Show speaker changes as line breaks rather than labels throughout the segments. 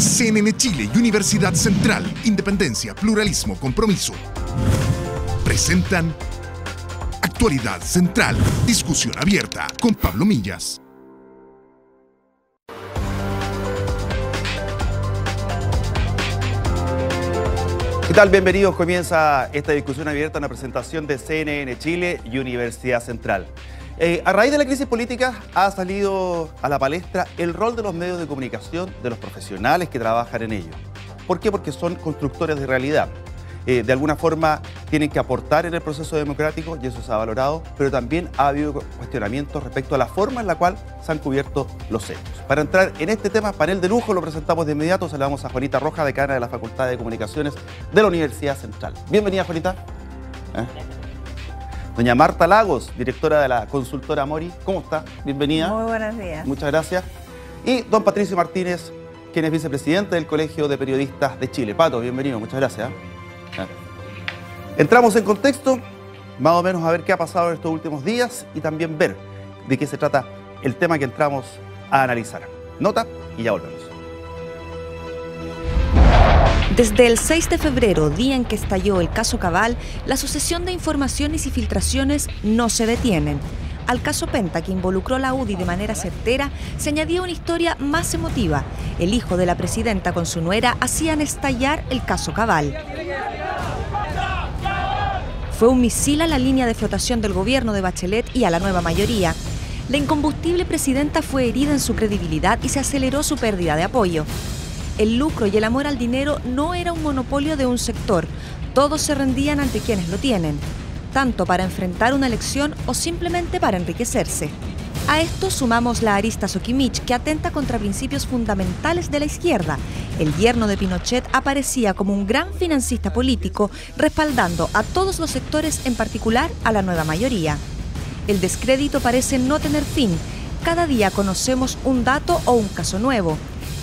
CNN Chile y Universidad Central, Independencia, Pluralismo, Compromiso, presentan Actualidad Central, discusión abierta con Pablo Millas.
¿Qué tal? Bienvenidos. Comienza esta discusión abierta, una presentación de CNN Chile y Universidad Central. A raíz de la crisis política ha salido a la palestra el rol de los medios de comunicación, de los profesionales que trabajan en ellos. ¿Por qué? Porque son constructores de realidad. De alguna forma tienen que aportar en el proceso democrático y eso se ha valorado, pero también ha habido cuestionamientos respecto a la forma en la cual se han cubierto los hechos. Para entrar en este tema, panel de lujo, lo presentamos de inmediato. Saludamos a Juanita Rojas, decana de la Facultad de Comunicaciones de la Universidad Central. Bienvenida, Juanita. Doña Marta Lagos, directora de la consultora Mori. ¿Cómo está? Bienvenida.
Muy buenos días.
Muchas gracias. Y don Patricio Martínez, quien es vicepresidente del Colegio de Periodistas de Chile. Pato, bienvenido. Muchas gracias. Entramos en contexto, más o menos a ver qué ha pasado en estos últimos días y también ver de qué se trata el tema que entramos a analizar. Nota y ya volvemos.
Desde el 6 de febrero, día en que estalló el caso Cabal, la sucesión de informaciones y filtraciones no se detienen. Al caso Penta, que involucró a la UDI de manera certera, se añadía una historia más emotiva. El hijo de la presidenta con su nuera hacían estallar el caso Cabal. Fue un misil a la línea de flotación del gobierno de Bachelet y a la nueva mayoría. La incombustible presidenta fue herida en su credibilidad y se aceleró su pérdida de apoyo. El lucro y el amor al dinero no era un monopolio de un sector. Todos se rendían ante quienes lo tienen, tanto para enfrentar una elección o simplemente para enriquecerse. A esto sumamos la arista Soquimich, que atenta contra principios fundamentales de la izquierda. El yerno de Pinochet aparecía como un gran financista político, respaldando a todos los sectores, en particular a la nueva mayoría. El descrédito parece no tener fin. Cada día conocemos un dato o un caso nuevo.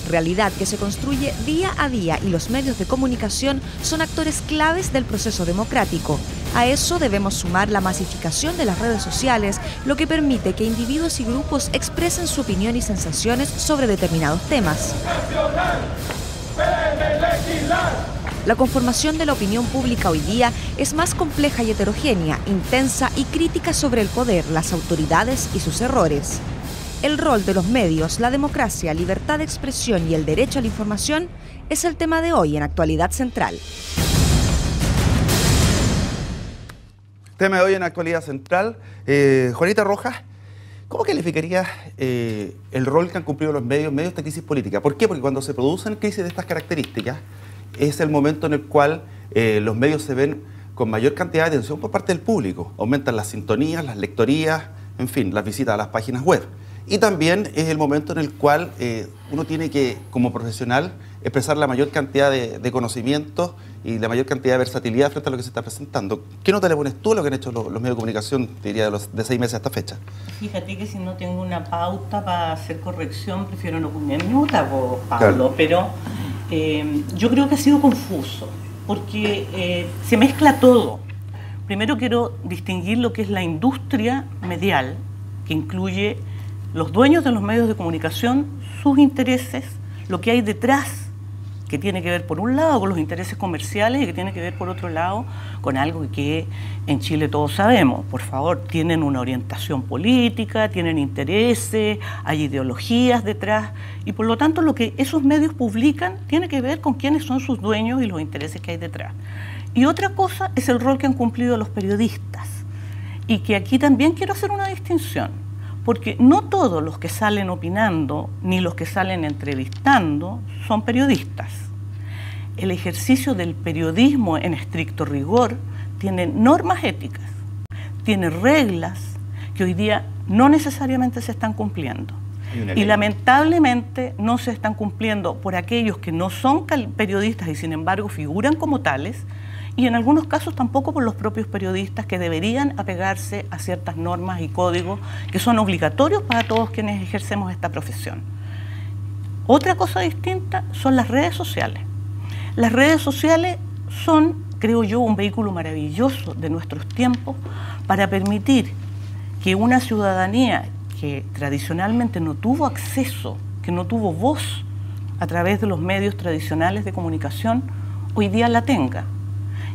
Realidad que se construye día a día y los medios de comunicación son actores claves del proceso democrático. A eso debemos sumar la masificación de las redes sociales, lo que permite que individuos y grupos expresen su opinión y sensaciones sobre determinados temas. La conformación de la opinión pública hoy día es más compleja y heterogénea, intensa y crítica sobre el poder, las autoridades y sus errores. El rol de los medios, la democracia, libertad de expresión y el derecho a la información es el tema de hoy en Actualidad Central.
Tema de hoy en Actualidad Central. Juanita Rojas, ¿cómo calificarías el rol que han cumplido los medios de esta crisis política? ¿Por qué? Porque cuando se producen crisis de estas características es el momento en el cual los medios se ven con mayor cantidad de atención por parte del público. Aumentan las sintonías, las lectorías, en fin, las visitas a las páginas web. Y también es el momento en el cual uno tiene que, como profesional, expresar la mayor cantidad de conocimientos y la mayor cantidad de versatilidad frente a lo que se está presentando. ¿Qué nota le pones tú a lo que han hecho los medios de comunicación, te diría, de 6 meses a esta fecha?
Fíjate que si no tengo una pauta para hacer corrección, prefiero no poner nota, Pablo, claro. Pero yo creo que ha sido confuso, porque se mezcla todo. Primero quiero distinguir lo que es la industria medial, que incluye los dueños de los medios de comunicación, sus intereses, lo que hay detrás, que tiene que ver por un lado con los intereses comerciales y que tiene que ver por otro lado con algo que en Chile todos sabemos. Por favor, tienen una orientación política, tienen intereses, hay ideologías detrás y por lo tanto lo que esos medios publican tiene que ver con quiénes son sus dueños y los intereses que hay detrás. Y otra cosa es el rol que han cumplido los periodistas y que aquí también quiero hacer una distinción. Porque no todos los que salen opinando, ni los que salen entrevistando, son periodistas. El ejercicio del periodismo en estricto rigor tiene normas éticas, tiene reglas que hoy día no necesariamente se están cumpliendo. Y lamentablemente no se están cumpliendo por aquellos que no son periodistas y sin embargo figuran como tales, y en algunos casos tampoco por los propios periodistas que deberían apegarse a ciertas normas y códigos que son obligatorios para todos quienes ejercemos esta profesión. Otra cosa distinta son las redes sociales. Las redes sociales son, creo yo, un vehículo maravilloso de nuestros tiempos para permitir que una ciudadanía que tradicionalmente no tuvo acceso, que no tuvo voz a través de los medios tradicionales de comunicación hoy día la tenga.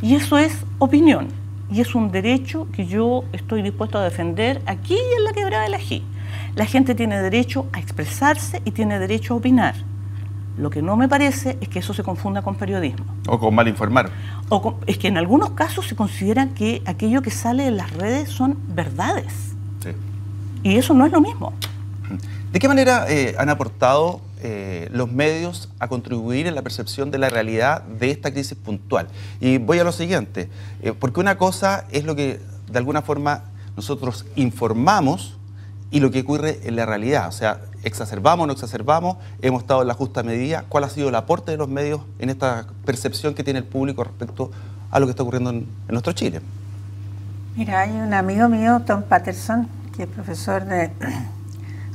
Y eso es opinión, y es un derecho que yo estoy dispuesto a defender aquí y en la Quebrada del Ají. La gente tiene derecho a expresarse y tiene derecho a opinar. Lo que no me parece es que eso se confunda con periodismo.
O con mal informar.
Es que en algunos casos se considera que aquello que sale en las redes son verdades.
Sí.
Y eso no es lo mismo.
¿De qué manera han aportado los medios a contribuir en la percepción de la realidad de esta crisis puntual? Y voy a lo siguiente, porque una cosa es lo que de alguna forma nosotros informamos y lo que ocurre en la realidad. O sea, exacerbamos o no exacerbamos, hemos estado en la justa medida. ¿Cuál ha sido el aporte de los medios en esta percepción que tiene el público respecto a lo que está ocurriendo en nuestro Chile?
Mira, hay un amigo mío, Tom Patterson, que es profesor de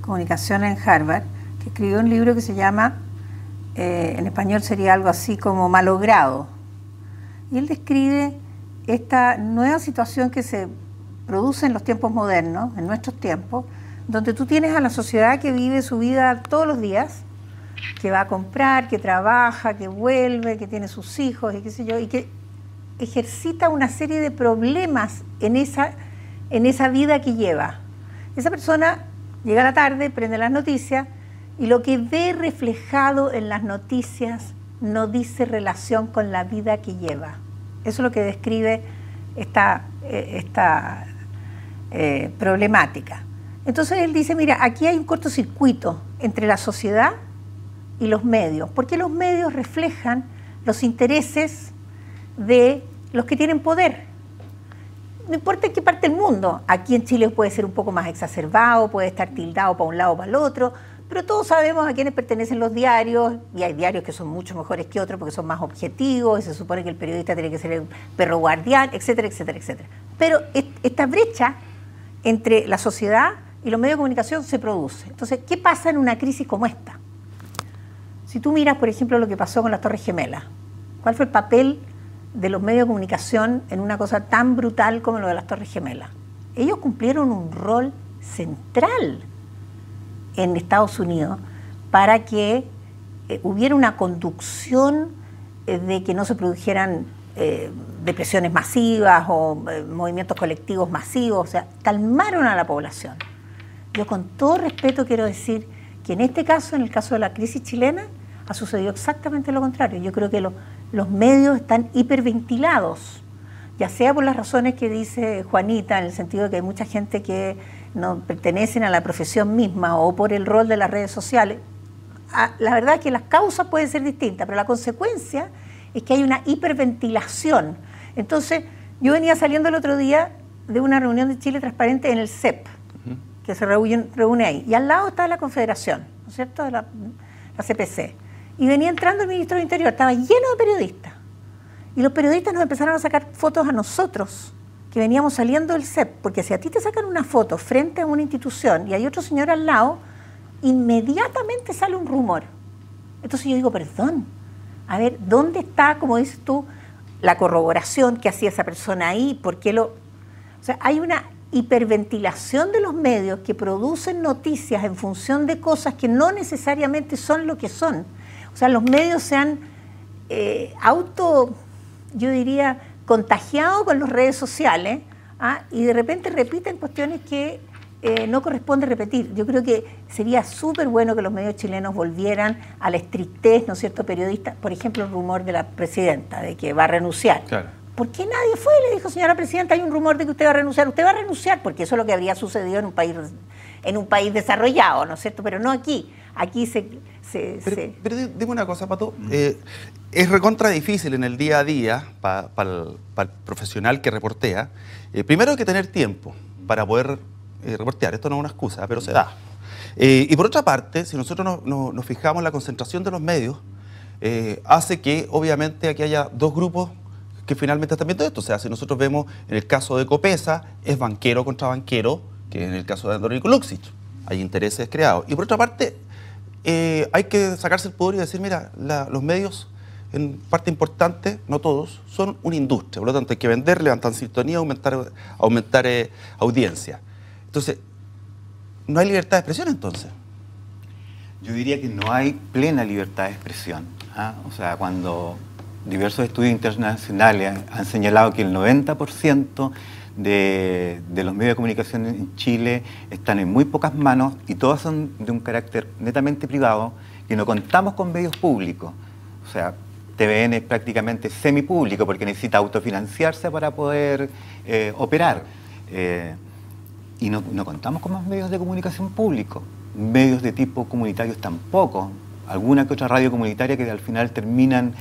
comunicación en Harvard, que escribió un libro que se llama, en español sería algo así como Malogrado. Y él describe esta nueva situación que se produce en los tiempos modernos, en nuestros tiempos, donde tú tienes a la sociedad que vive su vida todos los días, que va a comprar, que trabaja, que vuelve, que tiene sus hijos y qué sé yo, y que ejercita una serie de problemas en esa vida que lleva. Esa persona llega a la tarde, prende las noticias y lo que ve reflejado en las noticias no dice relación con la vida que lleva. Eso es lo que describe esta problemática. Entonces él dice, mira, aquí hay un cortocircuito entre la sociedad y los medios, porque los medios reflejan los intereses de los que tienen poder. No importa en qué parte del mundo, aquí en Chile puede ser un poco más exacerbado, puede estar tildado para un lado o para el otro, pero todos sabemos a quiénes pertenecen los diarios, y hay diarios que son mucho mejores que otros porque son más objetivos, y se supone que el periodista tiene que ser el perro guardián, etcétera, etcétera, etcétera. Pero esta brecha entre la sociedad y los medios de comunicación se produce. Entonces, ¿qué pasa en una crisis como esta? Si tú miras, por ejemplo, lo que pasó con las Torres Gemelas, ¿cuál fue el papel de los medios de comunicación en una cosa tan brutal como lo de las Torres Gemelas? Ellos cumplieron un rol central en Estados Unidos para que hubiera una conducción de que no se produjeran depresiones masivas o movimientos colectivos masivos, o sea, calmaron a la población. Yo con todo respeto quiero decir que en este caso, en el caso de la crisis chilena, ha sucedido exactamente lo contrario. Yo creo que los medios están hiperventilados, ya sea por las razones que dice Juanita, en el sentido de que hay mucha gente que no pertenecen a la profesión misma o por el rol de las redes sociales. La verdad es que las causas pueden ser distintas, pero la consecuencia es que hay una hiperventilación. Entonces, yo venía saliendo el otro día de una reunión de Chile Transparente en el CEP, que se reúne ahí, y al lado está la Confederación, ¿no es cierto?, de la CPC. Y venía entrando el ministro del Interior, estaba lleno de periodistas. Y los periodistas nos empezaron a sacar fotos a nosotros, que veníamos saliendo del CEP, porque si a ti te sacan una foto frente a una institución y hay otro señor al lado, inmediatamente sale un rumor. Entonces yo digo, perdón, a ver, ¿dónde está, como dices tú, la corroboración que hacía esa persona ahí? ¿Por qué lo...? O sea, hay una hiperventilación de los medios que producen noticias en función de cosas que no necesariamente son lo que son. O sea, los medios se han yo diría, contagiado con las redes sociales, y de repente repiten cuestiones que no corresponde repetir. Yo creo que sería súper bueno que los medios chilenos volvieran a la estrictez, ¿no es cierto?, periodista. Por ejemplo, el rumor de la presidenta de que va a renunciar. Claro. ¿Por qué nadie fue y le dijo, señora presidenta, hay un rumor de que usted va a renunciar? Usted va a renunciar, porque eso es lo que habría sucedido en un país desarrollado, ¿no es cierto? Pero no aquí. Aquí Pero
dime una cosa, Pato. Es recontra difícil en el día a día para el profesional que reportea. Primero hay que tener tiempo para poder reportear. Esto no es una excusa, pero se da. Y por otra parte, si nosotros nos fijamos en la concentración de los medios, hace que obviamente aquí haya dos grupos que finalmente están viendo esto. O sea, si nosotros vemos en el caso de Copesa, es banquero contra banquero, que en el caso de Andrónico Luxich hay intereses creados. Y por otra parte, hay que sacarse el poder y decir, mira, los medios, en parte importante, no todos, son una industria. Por lo tanto, hay que vender, levantar sintonía, aumentar audiencia. Entonces, ¿no hay libertad de expresión entonces?
Yo diría que no hay plena libertad de expresión. O sea, cuando diversos estudios internacionales han señalado que el 90% de los medios de comunicación en Chile están en muy pocas manos y todos son de un carácter netamente privado, que no contamos con medios públicos. O sea, TVN es prácticamente semipúblico porque necesita autofinanciarse para poder operar. Y no contamos con más medios de comunicación públicos. Medios de tipo comunitarios tampoco. Alguna que otra radio comunitaria que al final terminan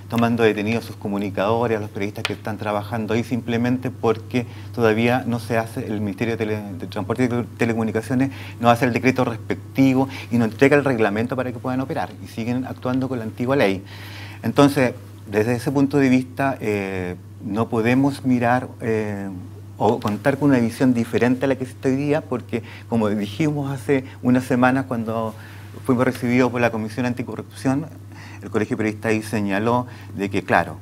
tomando detenidos sus comunicadores, a los periodistas que están trabajando ahí simplemente porque todavía no se hace, el Ministerio de Transporte y Telecomunicaciones no hace el decreto respectivo y no entrega el reglamento para que puedan operar y siguen actuando con la antigua ley. Entonces, desde ese punto de vista, no podemos mirar o contar con una visión diferente a la que existe hoy día porque, como dijimos hace unas semanas cuando fuimos recibidos por la Comisión Anticorrupción, el Colegio de Periodistas ahí señaló de que, claro,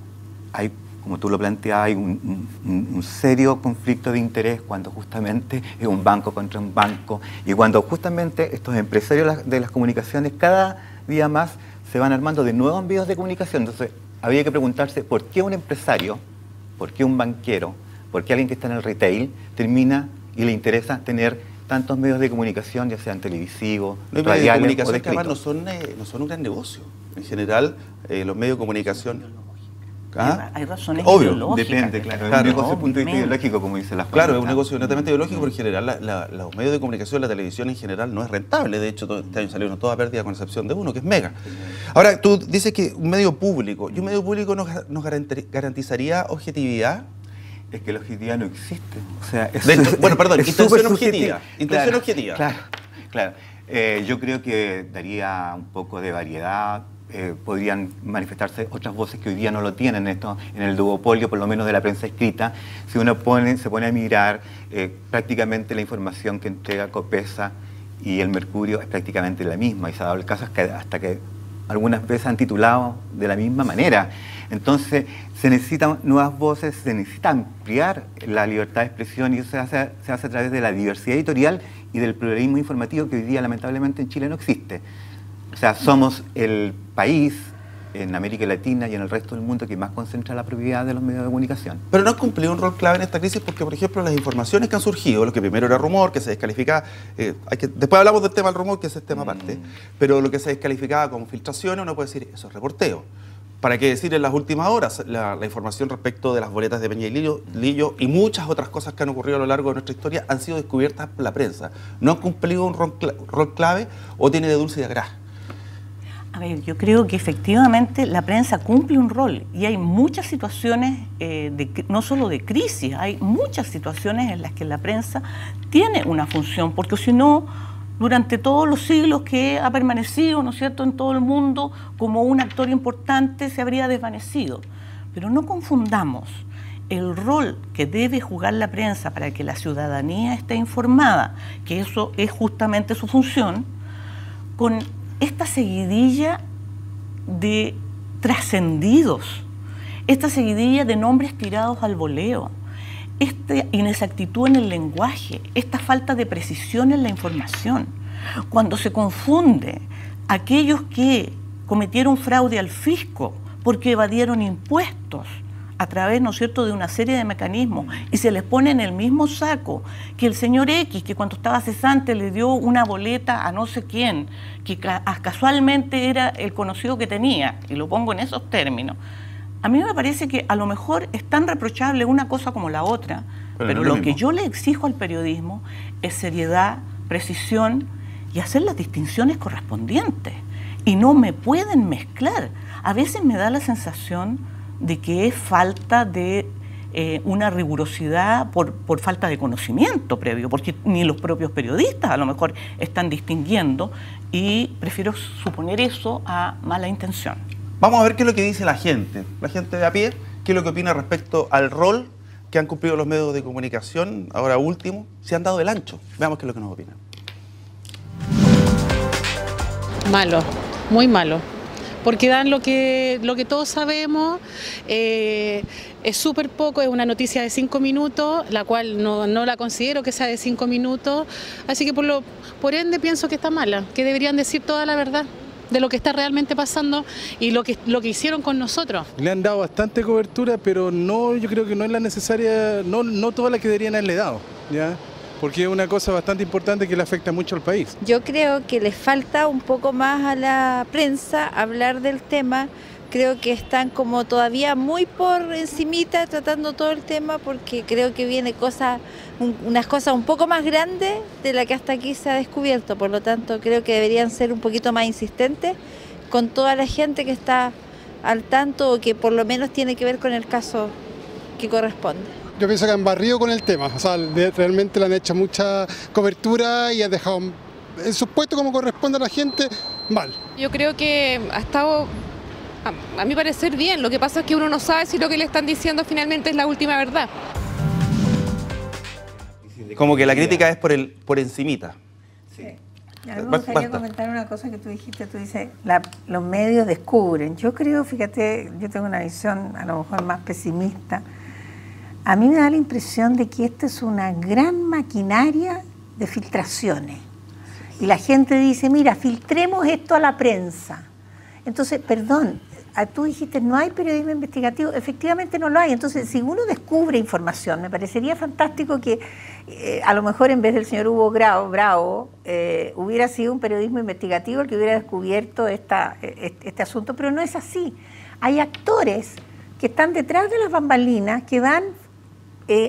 hay, como tú lo planteabas, hay un serio conflicto de interés cuando justamente es un banco contra un banco y cuando justamente estos empresarios de las comunicaciones cada día más se van armando de nuevos medios de comunicación. Entonces, había que preguntarse por qué un empresario, por qué un banquero, por qué alguien que está en el retail termina y le interesa tener tantos medios de comunicación, ya sean televisivos, radiales o de escrito.
Que además no son un gran negocio. En general, los medios de comunicación...
Hay razones
obvio,
ideológicas.
Depende, claro. Es un negocio desde el punto de vista ideológico, como dice la
Claro, es un negocio netamente ideológico, porque en general los medios de comunicación, la televisión en general no es rentable. De hecho, este año salieron toda pérdida con excepción de uno, que es Mega. Ahora, tú dices que un medio público, ¿y un medio público nos garantizaría objetividad?
Es que la objetividad no existe. O sea,
bueno, perdón, intención
objetiva.
Intención objetiva.
Claro. Yo creo que daría un poco de variedad. Podrían manifestarse otras voces que hoy día no lo tienen en el duopolio, por lo menos de la prensa escrita. Si uno se pone a mirar, prácticamente la información que entrega Copesa y el Mercurio es prácticamente la misma. Y se ha dado el caso hasta que algunas veces han titulado de la misma manera. Entonces, se necesitan nuevas voces, se necesita ampliar la libertad de expresión y eso se hace a través de la diversidad editorial y del pluralismo informativo que hoy día lamentablemente en Chile no existe. O sea, somos el país en América Latina y en el resto del mundo que más concentra la propiedad de los medios de comunicación.
Pero no ha cumplido un rol clave en esta crisis porque, por ejemplo, las informaciones que han surgido, lo que primero era rumor, que se descalificaba, después hablamos del tema del rumor, que ese es tema aparte, pero lo que se descalificaba como filtraciones, uno puede decir, eso es reporteo. ¿Para qué decir en las últimas horas la información respecto de las boletas de Peña y Lillo y muchas otras cosas que han ocurrido a lo largo de nuestra historia han sido descubiertas por la prensa? ¿No han cumplido un rol clave o tiene de dulce y de gras?
A ver, yo creo que efectivamente la prensa cumple un rol y hay muchas situaciones, no solo de crisis, hay muchas situaciones en las que la prensa tiene una función, porque si no, durante todos los siglos que ha permanecido, ¿no es cierto?, en todo el mundo como un actor importante se habría desvanecido. Pero no confundamos el rol que debe jugar la prensa para que la ciudadanía esté informada, que eso es justamente su función, con esta seguidilla de trascendidos, esta seguidilla de nombres tirados al voleo, esta inexactitud en el lenguaje, esta falta de precisión en la información, cuando se confunde aquellos que cometieron fraude al fisco porque evadieron impuestos a través, ¿no es cierto?, de una serie de mecanismos y se les pone en el mismo saco que el señor X, que cuando estaba cesante le dio una boleta a no sé quién, que casualmente era el conocido que tenía, y lo pongo en esos términos. A mí me parece que a lo mejor es tan reprochable una cosa como la otra, pero lo que yo le exijo al periodismo es seriedad, precisión y hacer las distinciones correspondientes. Y no me pueden mezclar. A veces me da la sensación de que es falta de una rigurosidad por falta de conocimiento previo, porque ni los propios periodistas a lo mejor están distinguiendo y prefiero suponer eso a mala intención.
Vamos a ver qué es lo que dice la gente de a pie, qué es lo que opina respecto al rol que han cumplido los medios de comunicación, ahora último, se han dado el ancho. Veamos qué es lo que nos opinan.
Malo, muy malo. porque dan lo que todos sabemos, es súper poco, es una noticia de 5 minutos, la cual no la considero que sea de 5 minutos, así que por ende pienso que está mala, que deberían decir toda la verdad de lo que está realmente pasando y lo que hicieron con nosotros.
Le han dado bastante cobertura, pero no, yo creo que no es la necesaria, no toda la que deberían haberle dado, ¿ya? Porque es una cosa bastante importante que le afecta mucho al país.
Yo creo que les falta un poco más a la prensa hablar del tema. Creo que están como todavía muy por encimita tratando todo el tema, porque creo que viene unas cosas un poco más grandes de la que hasta aquí se ha descubierto. Por lo tanto, creo que deberían ser un poquito más insistentes con toda la gente que está al tanto o que por lo menos tiene que ver con el caso que corresponde.
Yo pienso que han barrido con el tema, o sea, realmente le han hecho mucha cobertura y han dejado en su puesto como corresponde a la gente mal.
Yo creo que ha estado, a mi parecer, bien. Lo que pasa es que uno no sabe si lo que le están diciendo finalmente es la última verdad.
Como que la crítica es por encimita.
Sí. A mí me gustaría comentar una cosa que tú dijiste. Tú dices, los medios descubren. Yo creo, fíjate, yo tengo una visión a lo mejor más pesimista. A mí me da la impresión de que esta es una gran maquinaria de filtraciones. Y la gente dice, mira, filtremos esto a la prensa. Entonces, perdón, tú dijiste, no hay periodismo investigativo. Efectivamente no lo hay. Entonces, si uno descubre información, me parecería fantástico que a lo mejor en vez del señor Hugo Bravo, hubiera sido un periodismo investigativo el que hubiera descubierto este asunto, pero no es así. Hay actores que están detrás de las bambalinas, que van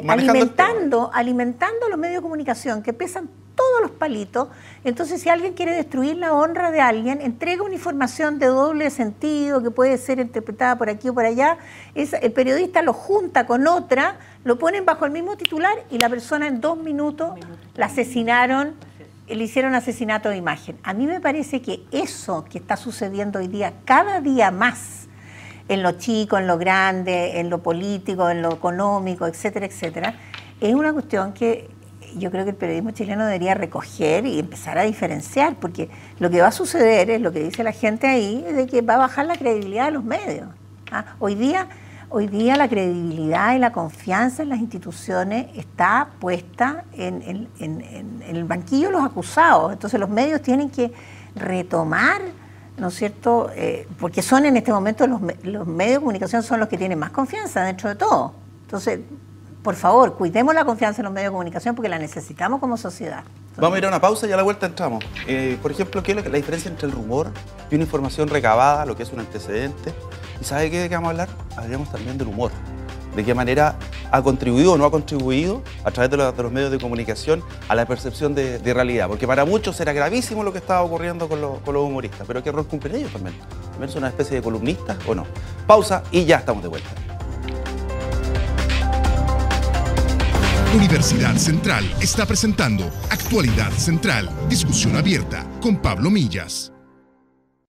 alimentando a los medios de comunicación, que pesan todos los palitos. Entonces, si alguien quiere destruir la honra de alguien, entrega una información de doble sentido que puede ser interpretada por aquí o por allá, el periodista lo junta con otra, lo ponen bajo el mismo titular y la persona en 2 minutos la asesinaron, le hicieron asesinato de imagen. A mí me parece que eso que está sucediendo hoy día, cada día más, en lo chico, en lo grande, en lo político, en lo económico, etcétera, etcétera, es una cuestión que yo creo que el periodismo chileno debería recoger y empezar a diferenciar, porque lo que va a suceder es lo que dice la gente ahí, es de que va a bajar la credibilidad de los medios. Hoy día la credibilidad y la confianza en las instituciones está puesta en el banquillo de los acusados. Entonces los medios tienen que retomar, ¿no es cierto? Porque son en este momento los medios de comunicación son los que tienen más confianza dentro de todo. Entonces, por favor, cuidemos la confianza en los medios de comunicación porque la necesitamos como sociedad.
Vamos a ir a una pausa y a la vuelta entramos. Por ejemplo, ¿qué es la diferencia entre el rumor y una información recabada, lo que es un antecedente? ¿Y sabe de qué vamos a hablar? Hablaremos también del humor. De qué manera ha contribuido o no ha contribuido a través de los medios de comunicación a la percepción de realidad. Porque para muchos era gravísimo lo que estaba ocurriendo con los humoristas. Pero ¿qué rol cumplen ellos también? ¿También son una especie de columnistas o no? Pausa y ya estamos de vuelta.
Universidad Central está presentando Actualidad Central, discusión abierta con Pablo Millas.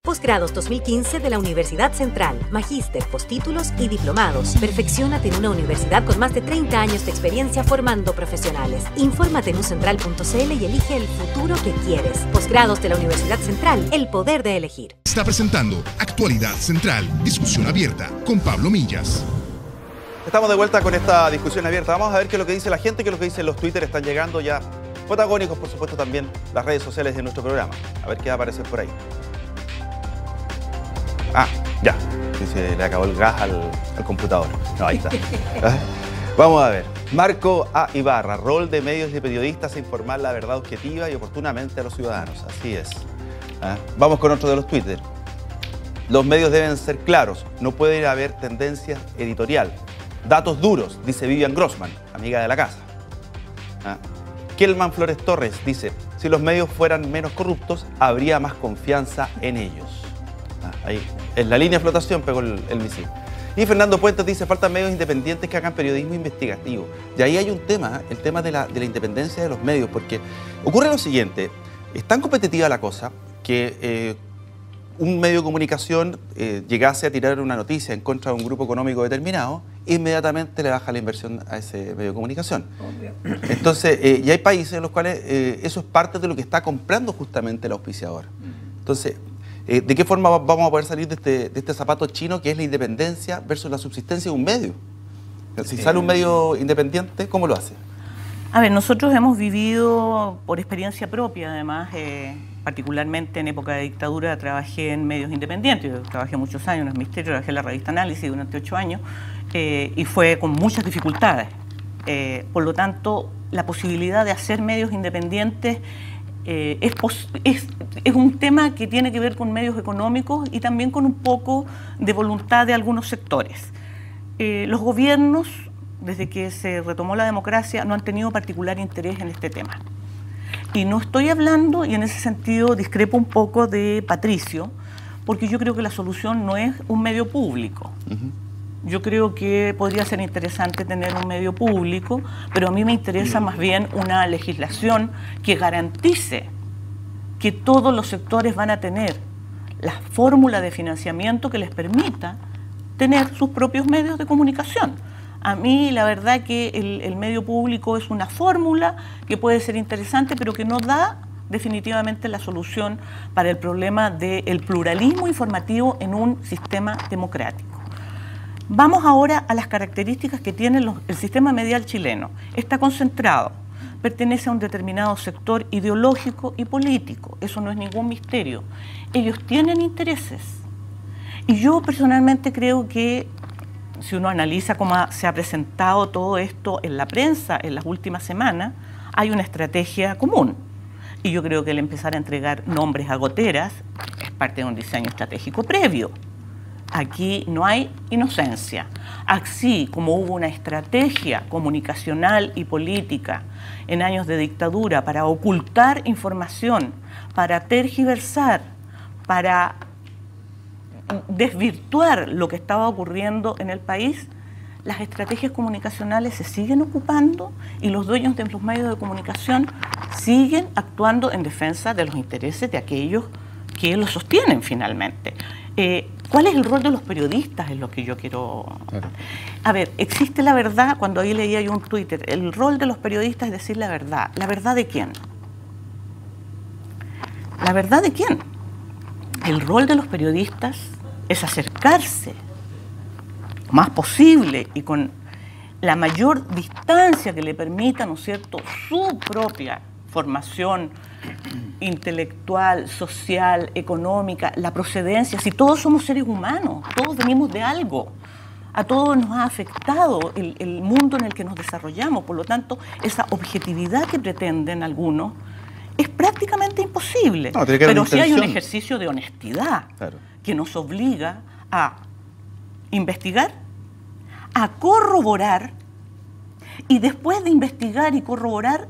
Posgrados 2015 de la Universidad Central, magíster, postítulos y diplomados. Perfecciónate en una universidad con más de 30 años de experiencia formando profesionales. Infórmate en ucentral.cl y elige el futuro que quieres. Posgrados de la Universidad Central, el poder de elegir.
Está presentando Actualidad Central, discusión abierta con Pablo Millas.
Estamos de vuelta con esta discusión abierta. Vamos a ver qué es lo que dice la gente, qué es lo que dicen los Twitter. Están llegando ya protagónicos, por supuesto, también las redes sociales de nuestro programa. A ver qué va a aparecer por ahí. Ya. Se le acabó el gas al computador. No, ahí está. Vamos a ver. Marco A. Ibarra, rol de medios y periodistas, informar la verdad objetiva y oportunamente a los ciudadanos. Así es. Vamos con otro de los Twitter. Los medios deben ser claros. No puede haber tendencia editorial. Datos duros, dice Vivian Grossman, amiga de la casa. Kelman Flores Torres dice, si los medios fueran menos corruptos, habría más confianza en ellos. Ahí, en la línea de flotación pegó el misil. Y Fernando Puentes dice, faltan medios independientes que hagan periodismo investigativo. Y ahí hay un tema, el tema de la independencia de los medios, porque ocurre lo siguiente, es tan competitiva la cosa que un medio de comunicación llegase a tirar una noticia en contra de un grupo económico determinado, inmediatamente le baja la inversión a ese medio de comunicación. Obvio. Entonces, y hay países en los cuales eso es parte de lo que está comprando justamente el auspiciador. Entonces, ¿De qué forma vamos a poder salir de este zapato chino que es la independencia versus la subsistencia de un medio? Si sale un medio independiente, ¿cómo lo hace?
A ver, nosotros hemos vivido por experiencia propia, además, particularmente en época de dictadura, trabajé en medios independientes. Yo trabajé muchos años en el Ministerio, trabajé en la revista Análisis durante 8 años y fue con muchas dificultades. Por lo tanto, la posibilidad de hacer medios independientes es un tema que tiene que ver con medios económicos y también con un poco de voluntad de algunos sectores. Los gobiernos, desde que se retomó la democracia, no han tenido particular interés en este tema. Y no estoy hablando, y en ese sentido discrepo un poco de Patricio, porque yo creo que la solución no es un medio público. Yo creo que podría ser interesante tener un medio público, pero a mí me interesa más bien una legislación que garantice que todos los sectores van a tener la fórmula de financiamiento que les permita tener sus propios medios de comunicación. A mí la verdad que el medio público es una fórmula que puede ser interesante, pero que no da definitivamente la solución para el problema del pluralismo informativo en un sistema democrático. Vamos ahora a las características que tiene el sistema medial chileno. Está concentrado, pertenece a un determinado sector ideológico y político. Eso no es ningún misterio. Ellos tienen intereses. Y yo personalmente creo que, si uno analiza cómo se ha presentado todo esto en la prensa en las últimas semanas, hay una estrategia común. Y yo creo que el empezar a entregar nombres a goteras es parte de un diseño estratégico previo. Aquí no hay inocencia. Así como hubo una estrategia comunicacional y política en años de dictadura para ocultar información, para tergiversar, para desvirtuar lo que estaba ocurriendo en el país, las estrategias comunicacionales se siguen ocupando y los dueños de los medios de comunicación siguen actuando en defensa de los intereses de aquellos que los sostienen finalmente. ¿Cuál es el rol de los periodistas? Es lo que yo quiero... Claro. A ver, existe la verdad, cuando ahí leía yo un Twitter, el rol de los periodistas es decir la verdad. ¿La verdad de quién? ¿La verdad de quién? El rol de los periodistas es acercarse lo más posible y con la mayor distancia que le permita, ¿no es cierto?, su propia formación intelectual, social, económica, la procedencia. Si todos somos seres humanos, todos venimos de algo, a todos nos ha afectado el mundo en el que nos desarrollamos, por lo tanto, esa objetividad que pretenden algunos es prácticamente imposible. No, pero sí hay un ejercicio de honestidad, claro, que nos obliga a investigar, a corroborar, y después de investigar y corroborar,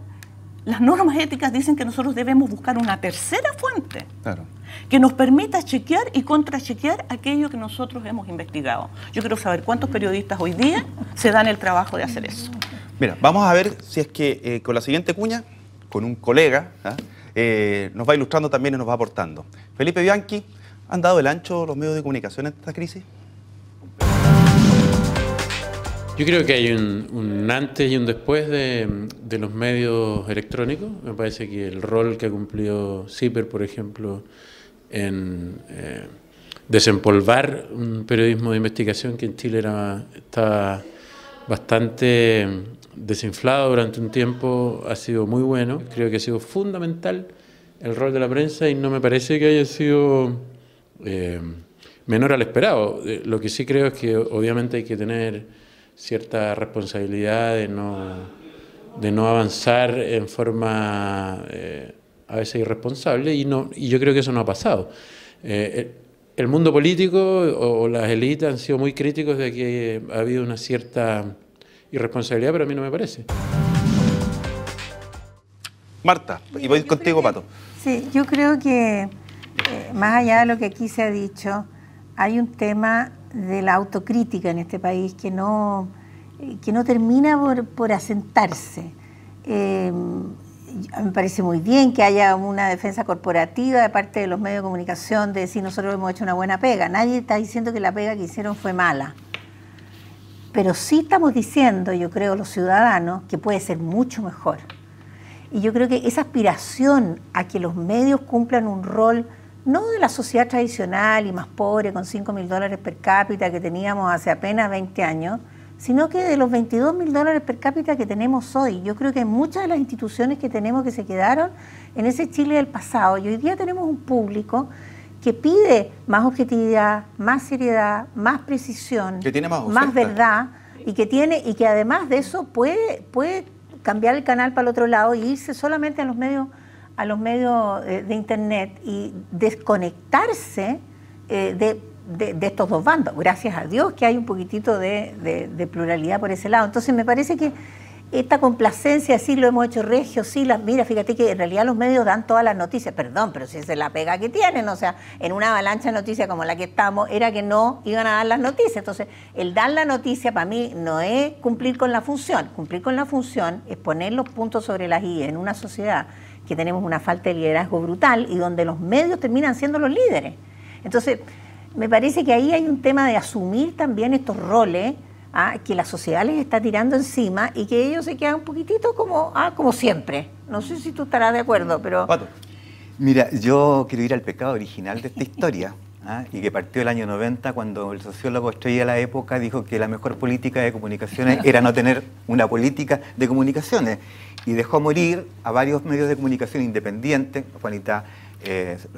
las normas éticas dicen que nosotros debemos buscar una tercera fuente, claro, que nos permita chequear y contrachequear aquello que nosotros hemos investigado. Yo quiero saber cuántos periodistas hoy día se dan el trabajo de hacer eso.
Mira, vamos a ver si es que con la siguiente cuña, con un colega, nos va ilustrando también y nos va aportando. Felipe Bianchi, ¿han dado el ancho los medios de comunicación en esta crisis?
Yo creo que hay un antes y un después de los medios electrónicos. Me parece que el rol que ha cumplido CIPER, por ejemplo, en desempolvar un periodismo de investigación que en Chile estaba bastante desinflado durante un tiempo, ha sido muy bueno. Creo que ha sido fundamental el rol de la prensa y no me parece que haya sido menor al esperado. Lo que sí creo es que obviamente hay que tener cierta responsabilidad de no avanzar en forma a veces irresponsable y yo creo que eso no ha pasado. El mundo político o las élites han sido muy críticos de que ha habido una cierta irresponsabilidad, pero a mí no me parece.
Marta, y voy contigo, Pato.
Sí, yo creo que más allá de lo que aquí se ha dicho, hay un tema de la autocrítica en este país que no termina por asentarse. Me parece muy bien que haya una defensa corporativa de parte de los medios de comunicación de decir nosotros hemos hecho una buena pega. Nadie está diciendo que la pega que hicieron fue mala. Pero sí estamos diciendo, yo creo, los ciudadanos, que puede ser mucho mejor. Y yo creo que esa aspiración a que los medios cumplan un rol no de la sociedad tradicional y más pobre con $5.000 per cápita que teníamos hace apenas 20 años, sino que de los $22.000 per cápita que tenemos hoy. Yo creo que hay muchas de las instituciones que tenemos que se quedaron en ese Chile del pasado, y hoy día tenemos un público que pide más objetividad, más seriedad, más precisión,
que tiene
más verdad, y que además de eso puede cambiar el canal para el otro lado y irse solamente a los medios de internet y desconectarse de estos dos bandos. Gracias a Dios que hay un poquitito de pluralidad por ese lado. Entonces me parece que esta complacencia, sí lo hemos hecho regio, sí, mira, fíjate que en realidad los medios dan todas las noticias, perdón, pero si esa es la pega que tienen, o sea, en una avalancha de noticias como la que estamos, era que no iban a dar las noticias. Entonces, el dar la noticia para mí no es cumplir con la función es poner los puntos sobre las i en una sociedad que tenemos una falta de liderazgo brutal y donde los medios terminan siendo los líderes. Entonces, me parece que ahí hay un tema de asumir también estos roles que la sociedad les está tirando encima y que ellos se quedan un poquitito como siempre. No sé si tú estarás de acuerdo, pero...
Mira, yo quiero ir al pecado original de esta historia, y que partió el año 90 cuando el sociólogo estrella de la época dijo que la mejor política de comunicaciones era no tener una política de comunicaciones, y dejó morir a varios medios de comunicación independientes. Juanita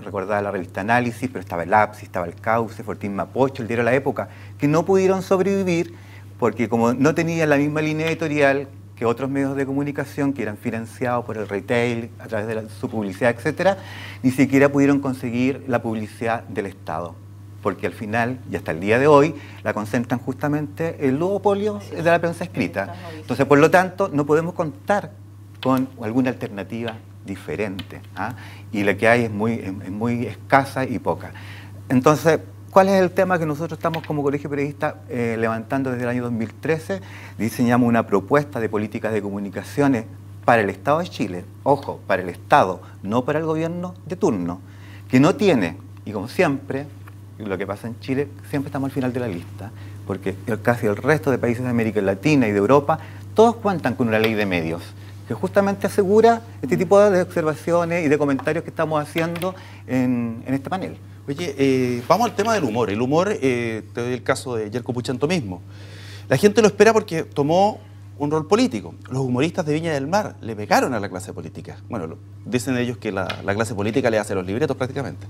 recordaba la revista Análisis, pero estaba el Apsis, estaba el Cauce, Fortín Mapocho, el diario La Época, que no pudieron sobrevivir porque como no tenían la misma línea editorial que otros medios de comunicación que eran financiados por el retail a través de su publicidad, etcétera, ni siquiera pudieron conseguir la publicidad del Estado, porque al final, y hasta el día de hoy, la concentran justamente el duopolio de la prensa escrita. Entonces, por lo tanto, no podemos contar con alguna alternativa diferente, y la que hay es muy escasa y poca. Entonces, ¿cuál es el tema que nosotros estamos como Colegio Periodista levantando desde el año 2013? Diseñamos una propuesta de políticas de comunicaciones para el Estado de Chile, ojo, para el Estado, no para el gobierno de turno, que no tiene, y como siempre, lo que pasa en Chile, siempre estamos al final de la lista, porque casi el resto de países de América Latina y de Europa, todos cuentan con una ley de medios, que justamente asegura este tipo de observaciones y de comentarios que estamos haciendo en este panel.
Oye, vamos al tema del humor. El humor, te doy el caso de Yerko Puchento mismo. La gente lo espera porque tomó un rol político. Los humoristas de Viña del Mar le pegaron a la clase política. Bueno, dicen ellos que la clase política le hace los libretos prácticamente.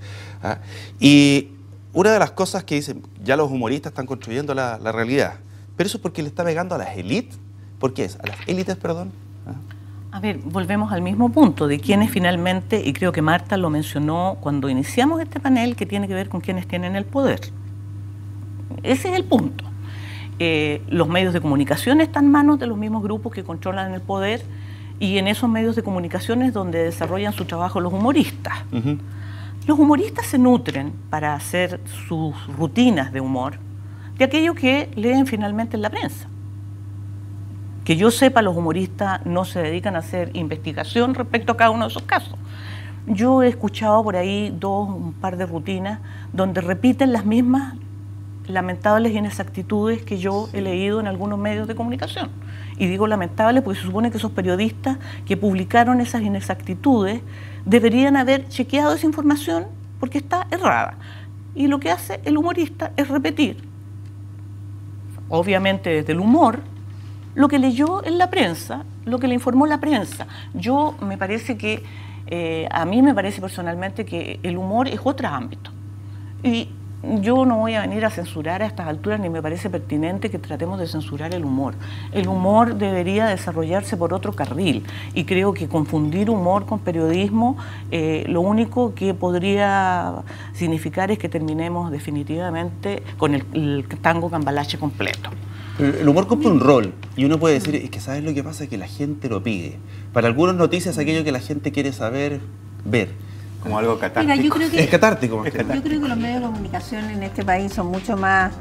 Y una de las cosas que dicen, ya los humoristas están construyendo la realidad. Pero eso es porque le está pegando a las élites. ¿Por qué es? A las élites, perdón.
A ver, volvemos al mismo punto de quienes finalmente, y creo que Marta lo mencionó cuando iniciamos este panel, que tiene que ver con quienes tienen el poder. Ese es el punto. Los medios de comunicación están en manos de los mismos grupos que controlan el poder, y en esos medios de comunicación es donde desarrollan su trabajo los humoristas. Los humoristas se nutren para hacer sus rutinas de humor de aquello que leen finalmente en la prensa. Que yo sepa, los humoristas no se dedican a hacer investigación respecto a cada uno de esos casos. Yo he escuchado por ahí un par de rutinas donde repiten las mismas lamentables inexactitudes que yo he leído en algunos medios de comunicación. Y digo lamentables porque se supone que esos periodistas que publicaron esas inexactitudes deberían haber chequeado esa información porque está errada. Y lo que hace el humorista es repetir, obviamente desde el humor, lo que leyó en la prensa, lo que le informó la prensa. Me parece que, a mí me parece personalmente que el humor es otro ámbito. Y yo no voy a venir a censurar a estas alturas, ni me parece pertinente que tratemos de censurar el humor. El humor debería desarrollarse por otro carril, y creo que confundir humor con periodismo, lo único que podría significar es que terminemos definitivamente con el tango cambalache completo.
El humor cumple un rol, y uno puede decir, es que ¿sabes lo que pasa? Es que la gente lo pide. Para algunas noticias, aquello que la gente quiere saber, ver.
Como algo catártico.
Mira, yo creo que,
es catártico.
Yo creo que los medios de comunicación en este país son mucho más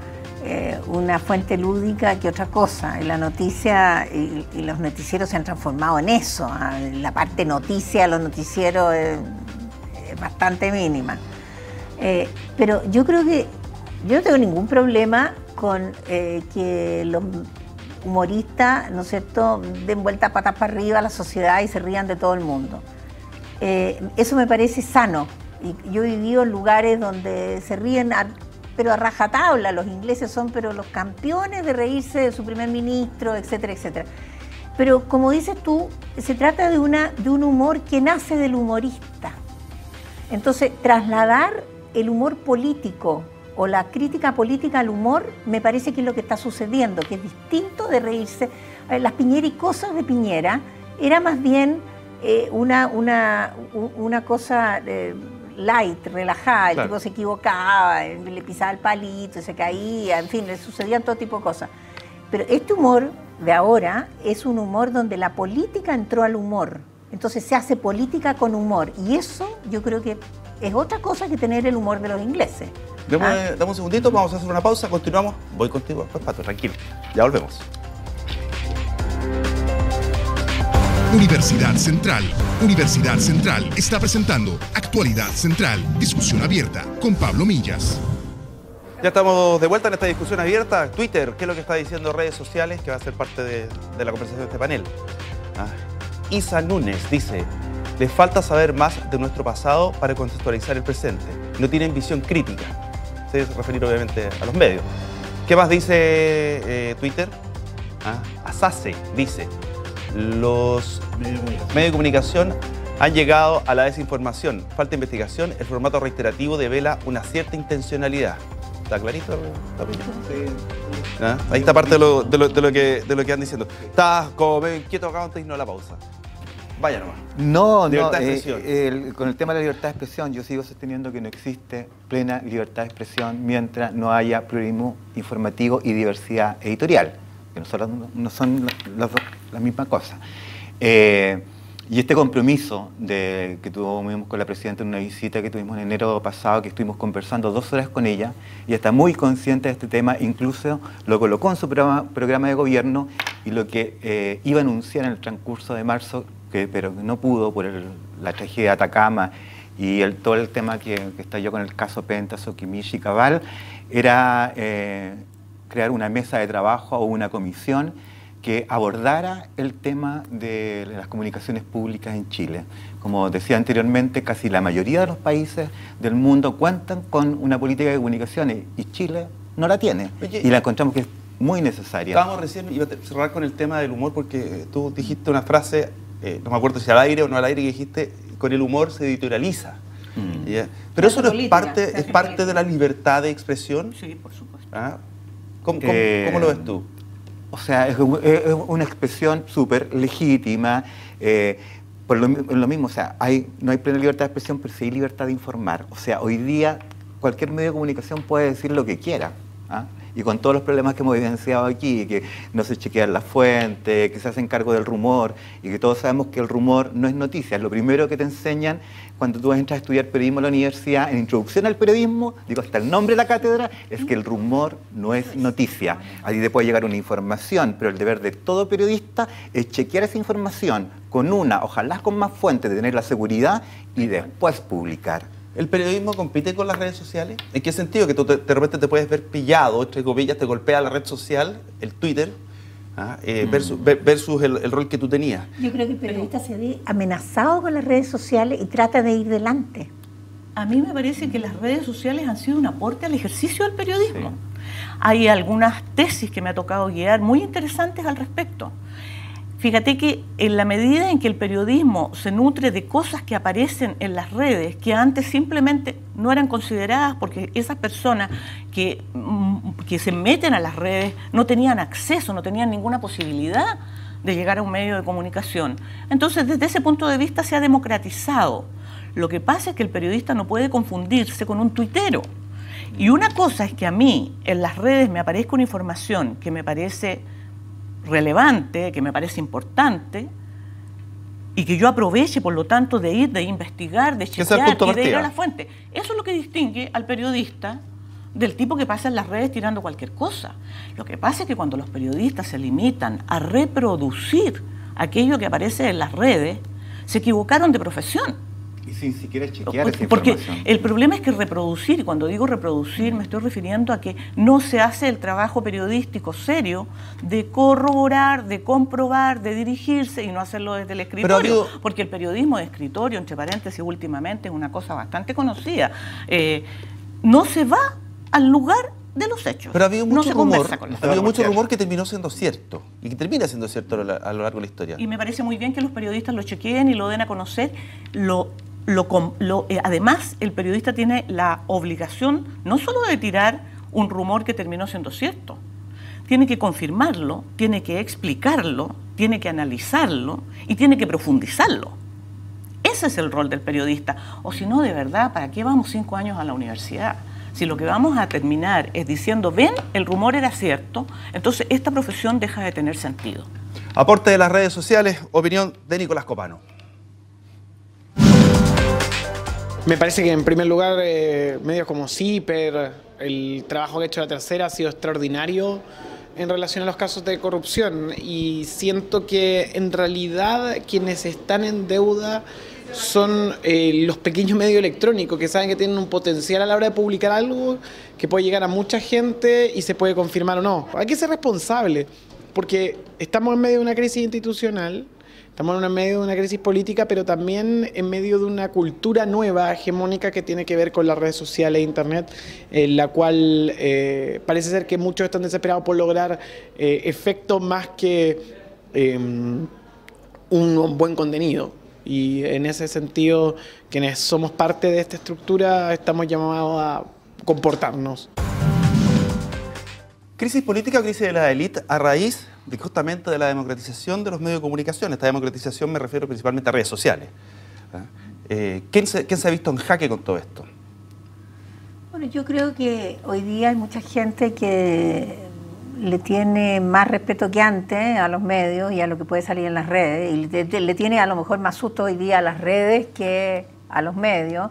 una fuente lúdica que otra cosa. La noticia y los noticieros se han transformado en eso. La parte noticia de los noticieros es bastante mínima. Pero yo creo que yo no tengo ningún problema con que los humoristas, ¿no es cierto?, den vuelta patas para arriba a la sociedad y se rían de todo el mundo. Eso me parece sano, Y yo he vivido en lugares donde se ríen, pero a rajatabla. Los ingleses son pero los campeones de reírse de su primer ministro, etcétera, etcétera. Pero como dices tú, se trata de un humor que nace del humorista. Entonces, trasladar el humor político o la crítica política al humor me parece que es lo que está sucediendo, que es distinto de reírse. Las piñericosas de Piñera era más bien una cosa light, relajada. El tipo se equivocaba, le pisaba el palito, se caía, en fin, le sucedían todo tipo de cosas. Pero este humor de ahora es un humor donde la política entró al humor. Entonces se hace política con humor. Y eso yo creo que es otra cosa que tener el humor de los ingleses.
Dame un segundito, vamos a hacer una pausa, continuamos. Voy contigo después, Pato, tranquilo. Ya volvemos.
Universidad Central. Universidad Central está presentando Actualidad Central, discusión abierta con Pablo Millas.
Ya estamos de vuelta en esta discusión abierta. Twitter, ¿qué es lo que está diciendo redes sociales? Que va a ser parte de la conversación de este panel. Isa Núñez dice, les falta saber más de nuestro pasado para contextualizar el presente. No tienen visión crítica. Se referir obviamente a los medios. ¿Qué más dice Twitter? Asase dice, los medios de comunicación han llegado a la desinformación. Falta investigación, el formato reiterativo devela una cierta intencionalidad. ¿Está clarito? Sí. Ahí está parte de lo que han diciendo. Estás como quieto acá antes y no la pausa. Vaya nomás.
No,
libertad de expresión.
Con el tema de la libertad de expresión, yo sigo sosteniendo que no existe plena libertad de expresión mientras no haya pluralismo informativo y diversidad editorial, que no son la misma cosa. Y este compromiso que tuvimos con la presidenta en una visita que tuvimos en enero pasado, que estuvimos conversando 2 horas con ella, y está muy consciente de este tema, incluso lo colocó en su programa de gobierno y lo que iba a anunciar en el transcurso de marzo, pero no pudo por la tragedia de Atacama y todo el tema que estalló con el caso Penta, Soquimich y Cabal, era crear una mesa de trabajo o una comisión que abordara el tema de las comunicaciones públicas en Chile. Como decía anteriormente, casi la mayoría de los países del mundo cuentan con una política de comunicaciones y Chile no la tiene. Oye, y la encontramos que es muy necesaria.
Estábamos recién, iba a cerrar con el tema del humor, porque tú dijiste una frase, no me acuerdo si al aire o no al aire, que dijiste, con el humor se editorializa. Pero eso no es parte de la libertad de expresión.
Sí, por supuesto.
¿Cómo lo ves tú?
O sea, es una expresión súper legítima, por lo mismo, o sea, no hay plena libertad de expresión, pero sí hay libertad de informar. O sea, hoy día cualquier medio de comunicación puede decir lo que quiera, y con todos los problemas que hemos evidenciado aquí, que no se chequean las fuentes, que se hacen cargo del rumor, y que todos sabemos que el rumor no es noticia. Lo primero que te enseñan cuando tú entras a estudiar periodismo en la universidad, en introducción al periodismo, digo, hasta el nombre de la cátedra, es que el rumor no es noticia. Ahí te puede llegar una información, pero el deber de todo periodista es chequear esa información con ojalá con más fuentes, de tener la seguridad y después publicar.
¿El periodismo compite con las redes sociales? ¿En qué sentido? Que tú de repente te puedes ver pillado, entre comillas, te golpea la red social, el Twitter, versus el rol que tú tenías.
Yo creo que el periodista se ve amenazado con las redes sociales y trata de ir delante.
A mí me parece que las redes sociales han sido un aporte al ejercicio del periodismo. Sí. Hay algunas tesis que me ha tocado guiar muy interesantes al respecto. Fíjate que en la medida en que el periodismo se nutre de cosas que aparecen en las redes, que antes simplemente no eran consideradas porque esas personas que se meten a las redes no tenían acceso, no tenían ninguna posibilidad de llegar a un medio de comunicación. Entonces, desde ese punto de vista se ha democratizado. Lo que pasa es que el periodista no puede confundirse con un tuitero. Y una cosa es que a mí en las redes me aparezca una información que me parece relevante, que me parece importante, y que yo aproveche, por lo tanto, de investigar, de chequear y de ir a la fuente. Eso es lo que distingue al periodista del tipo que pasa en las redes tirando cualquier cosa. Lo que pasa es que cuando los periodistas se limitan a reproducir aquello que aparece en las redes, se equivocaron de profesión.
Y sin siquiera chequear esa
Porque
información.
el problema es que reproducir, y cuando digo reproducir me estoy refiriendo a que no se hace el trabajo periodístico serio de corroborar, de comprobar, de dirigirse y no hacerlo desde el escritorio. Porque el periodismo de escritorio, entre paréntesis, últimamente es una cosa bastante conocida. No se va al lugar de los hechos.
Pero ha habido mucho
rumor
que terminó siendo cierto y que termina siendo cierto a lo largo de la historia.
Y me parece muy bien que los periodistas lo chequeen y lo den a conocer. Además, el periodista tiene la obligación no solo de tirar un rumor que terminó siendo cierto, tiene que confirmarlo, tiene que explicarlo, tiene que analizarlo y tiene que profundizarlo. Ese es el rol del periodista. O si no, de verdad, ¿para qué vamos 5 años a la universidad? Si lo que vamos a terminar es diciendo, ven, el rumor era cierto, entonces esta profesión deja de tener sentido.
Aporte de las redes sociales, opinión de Nicolás Copano.
Me parece que en primer lugar medios como CIPER, el trabajo que ha hecho La Tercera ha sido extraordinario en relación a los casos de corrupción y siento que en realidad quienes están en deuda son los pequeños medios electrónicos que saben que tienen un potencial a la hora de publicar algo que puede llegar a mucha gente y se puede confirmar o no. Hay que ser responsable porque estamos en medio de una crisis institucional, estamos en medio de una crisis política, pero también en medio de una cultura nueva, hegemónica, que tiene que ver con las redes sociales e internet, en la cual parece ser que muchos están desesperados por lograr efectos más que un buen contenido. Y en ese sentido, quienes somos parte de esta estructura estamos llamados a comportarnos.
¿Crisis política o crisis de la élite a raíz de justamente de la democratización de los medios de comunicación? Esta democratización me refiero principalmente a redes sociales. ¿Quién se ha visto en jaque con todo esto?
Bueno, yo creo que hoy día hay mucha gente que le tiene más respeto que antes a los medios y a lo que puede salir en las redes, y le tiene a lo mejor más susto hoy día a las redes que a los medios,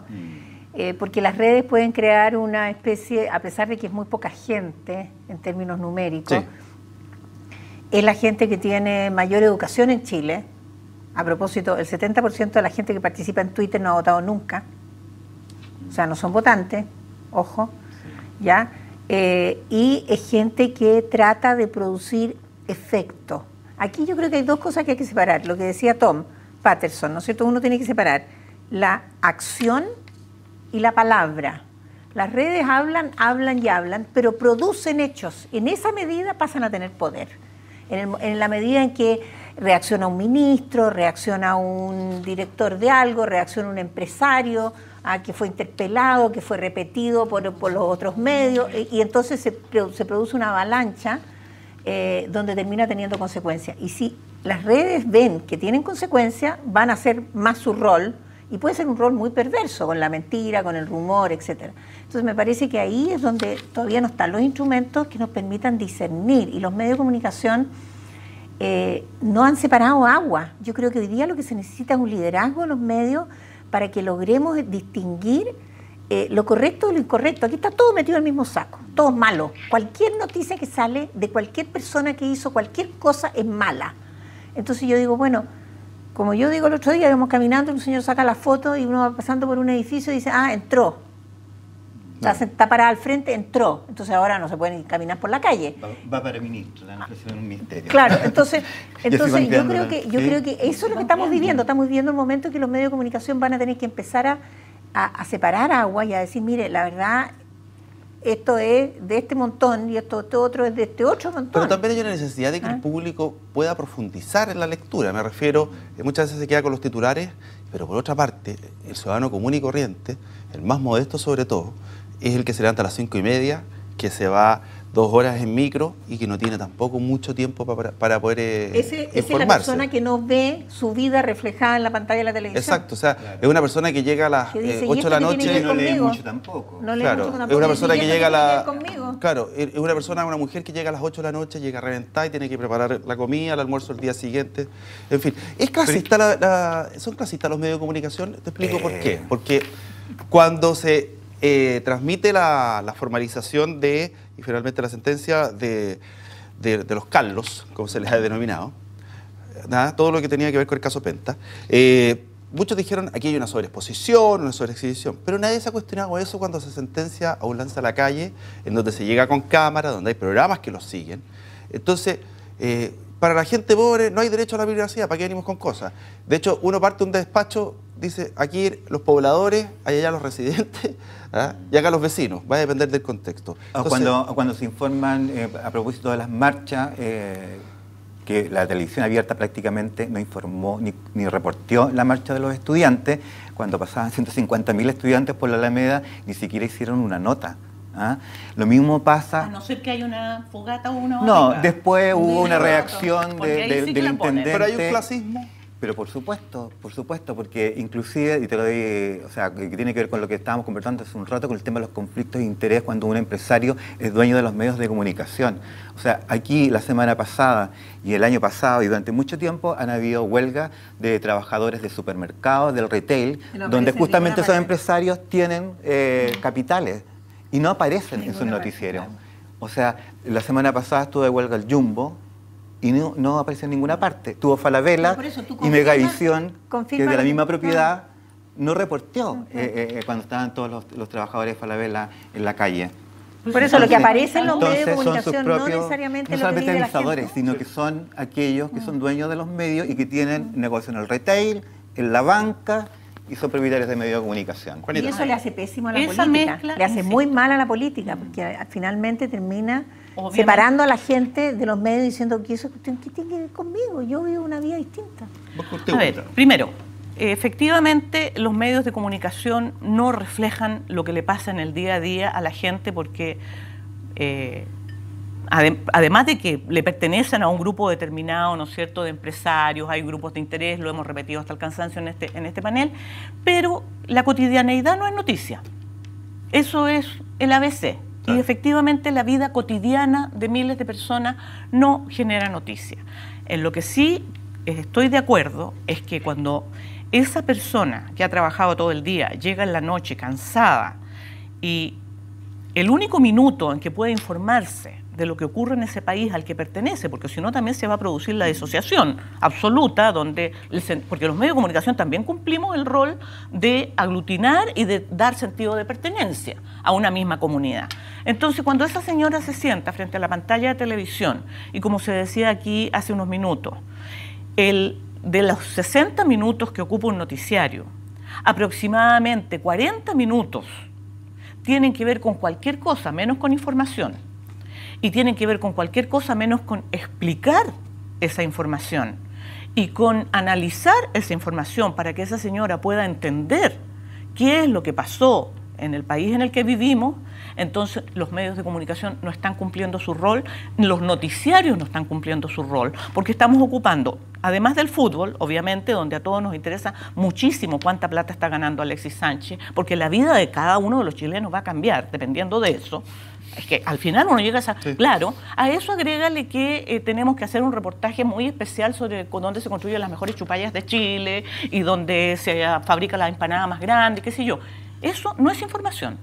porque las redes pueden crear una especie, a pesar de que es muy poca gente en términos numéricos, es la gente que tiene mayor educación en Chile. A propósito, el 70% de la gente que participa en Twitter no ha votado nunca, o sea, no son votantes, ojo, ¿ya? Y es gente que trata de producir efecto. Aquí yo creo que hay dos cosas que hay que separar. Lo que decía Tom Patterson, ¿no es cierto? Uno tiene que separar la acción y la palabra. Las redes hablan y hablan, pero producen hechos. En esa medida pasan a tener poder. En la medida en que reacciona un ministro, reacciona un director de algo, reacciona un empresario, que fue interpelado, que fue repetido por los otros medios, y entonces se produce una avalancha donde termina teniendo consecuencias. Y si las redes ven que tienen consecuencias, van a hacer más su rol, y puede ser un rol muy perverso, con la mentira, con el rumor, etc. Entonces me parece que ahí es donde todavía no están los instrumentos que nos permitan discernir, y los medios de comunicación no han separado agua. Yo creo que hoy día lo que se necesita es un liderazgo en los medios para que logremos distinguir lo correcto de lo incorrecto. Aquí está todo metido en el mismo saco, todo malo. Cualquier noticia que sale de cualquier persona que hizo cualquier cosa es mala. Entonces yo digo, bueno, como yo digo el otro día, íbamos caminando, un señor saca la foto y uno va pasando por un edificio y dice, entró. Está parada al frente, entró. Entonces ahora no se puede ni caminar por la calle.
Va para ministro, la ofrecieron en un ministerio.
Claro, entonces yo creo que eso es lo que estamos viviendo. Estamos viviendo el momento en que los medios de comunicación van a tener que empezar a separar agua y a decir, mire, la verdad, esto es de este montón y esto otro es de este otro montón.
Pero también hay una necesidad de que el público pueda profundizar en la lectura. Me refiero, muchas veces se queda con los titulares, pero por otra parte, el ciudadano común y corriente, el más modesto sobre todo, es el que se levanta a las 5:30, que se va 2 horas en micro y que no tiene tampoco mucho tiempo para poder
informarse. Es la persona que no ve su vida reflejada en la pantalla de la televisión.
Exacto, o sea, es una persona que llega a las 8 de la noche
y no lee mucho tampoco.
No lee mucho tampoco.
Es una persona que llega a la...
Claro,
es una mujer que llega a las 8 de la noche, llega reventada y tiene que preparar la comida, el almuerzo el día siguiente. En fin, ¿es clasista son clasistas los medios de comunicación? Te explico por qué. Porque cuando se transmite la formalización y finalmente la sentencia de los Carlos, como se les ha denominado, todo lo que tenía que ver con el caso Penta, muchos dijeron, aquí hay una sobreexposición, una sobreexhibición, pero nadie se ha cuestionado eso cuando se sentencia a un lance a la calle, en donde se llega con cámara, donde hay programas que los siguen. Entonces, para la gente pobre no hay derecho a la privacidad, ¿para qué venimos con cosas? De hecho, uno parte de un despacho, dice, aquí los pobladores, allá los residentes, ¿ah? Y acá los vecinos, va a depender del contexto. Entonces,
cuando se informan a propósito de las marchas, que la televisión abierta prácticamente no informó ni reportó la marcha de los estudiantes, cuando pasaban 150.000 estudiantes por la Alameda, ni siquiera hicieron una nota. ¿Ah? Lo mismo pasa...
A no ser que haya una fogata o una...
No, después hubo una reacción del intendente.
Pero hay un clasismo.
Pero por supuesto, porque inclusive, y te lo doy, o sea, que tiene que ver con lo que estábamos conversando hace un rato, con el tema de los conflictos de interés cuando un empresario es dueño de los medios de comunicación. O sea, aquí la semana pasada y el año pasado y durante mucho tiempo han habido huelgas de trabajadores de supermercados, del retail, donde justamente esos empresarios tienen capitales y no aparecen en sus noticieros. O sea, la semana pasada estuvo de huelga el Jumbo, y no aparece en ninguna parte. Tuvo Falabella y Megavisión, que es de la misma propiedad, no reportó cuando estaban todos los trabajadores de Falabella en la calle.
Por eso lo que aparece en los medios de comunicación no necesariamente
no
lo que vive la gente,
sino que son aquellos que son dueños de los medios y que tienen negocio en el retail, en la banca, y son propietarios de medios de comunicación.
Y eso le hace pésimo a la política, le hace muy mal a la política, porque finalmente termina separando a la gente de los medios diciendo que eso ¿qué tiene que ver conmigo? Yo vivo una vida distinta.
A ver, primero, efectivamente los medios de comunicación no reflejan lo que le pasa en el día a día a la gente porque además de que le pertenecen a un grupo determinado, ¿no es cierto?, de empresarios, hay grupos de interés, lo hemos repetido hasta el cansancio en este panel, pero la cotidianeidad no es noticia. Eso es el ABC. Y efectivamente la vida cotidiana de miles de personas no genera noticia. En lo que sí estoy de acuerdo es que cuando esa persona que ha trabajado todo el día llega en la noche cansada y el único minuto en que puede informarse de lo que ocurre en ese país al que pertenece, porque si no también se va a producir la disociación absoluta, porque los medios de comunicación también cumplimos el rol de aglutinar y de dar sentido de pertenencia a una misma comunidad. Entonces, cuando esa señora se sienta frente a la pantalla de televisión, y como se decía aquí hace unos minutos, de los 60 minutos que ocupa un noticiario, aproximadamente 40 minutos tienen que ver con cualquier cosa, menos con información. Y tienen que ver con cualquier cosa menos con explicar esa información y con analizar esa información para que esa señora pueda entender qué es lo que pasó en el país en el que vivimos. Entonces los medios de comunicación no están cumpliendo su rol, los noticiarios no están cumpliendo su rol, porque estamos ocupando, además del fútbol, obviamente, donde a todos nos interesa muchísimo cuánta plata está ganando Alexis Sánchez, porque la vida de cada uno de los chilenos va a cambiar dependiendo de eso. Es que al final uno llega a... Claro, a eso agrégale que tenemos que hacer un reportaje muy especial sobre dónde se construyen las mejores chupallas de Chile y dónde se fabrica la empanada más grande, qué sé yo. Eso no es información.